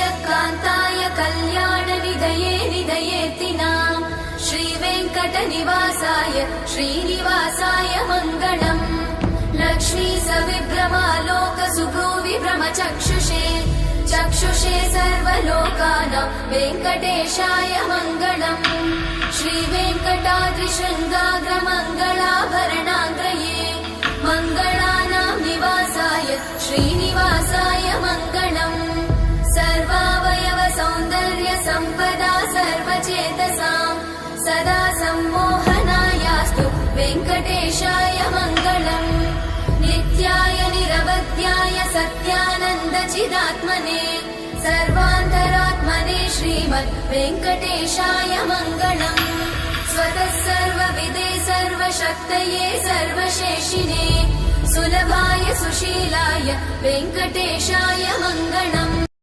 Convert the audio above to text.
श्रीयकान्ताय कल्याणनिधये निधयेतिनाम् श्रीवेङ्कटनिवासाय श्रीनिवासाय मङ्गलम् लक्ष्मी सविभ्रमालोकसुभ्रूविभ्रमचक्षुषे चक्षुषे सर्वलोकानां वेङ्कटेशाय मङ्गलम् श्रीवेङ्कटाद्रिशृङ्गाग्रमङ्गलाभरणाङ्गये मङ्गलानां निवासाय श्रीनिवासाय मङ्गलम् सर्वावयव सौन्दर्य सम्पदा सर्वचेतसां सदा सम्मोहनायास्तु वेङ्कटेशाय मङ्गलम् नित्याय निरवध्याय सत्यानन्दचिदात्मने सर्वान्तरात्मने श्रीमद् वेङ्कटेशाय मङ्गलम् स्वतः सर्वविदे सर्वशक्तये सर्वशेषिने सुलभाय सुशीलाय वेङ्कटेशाय मङ्गलम्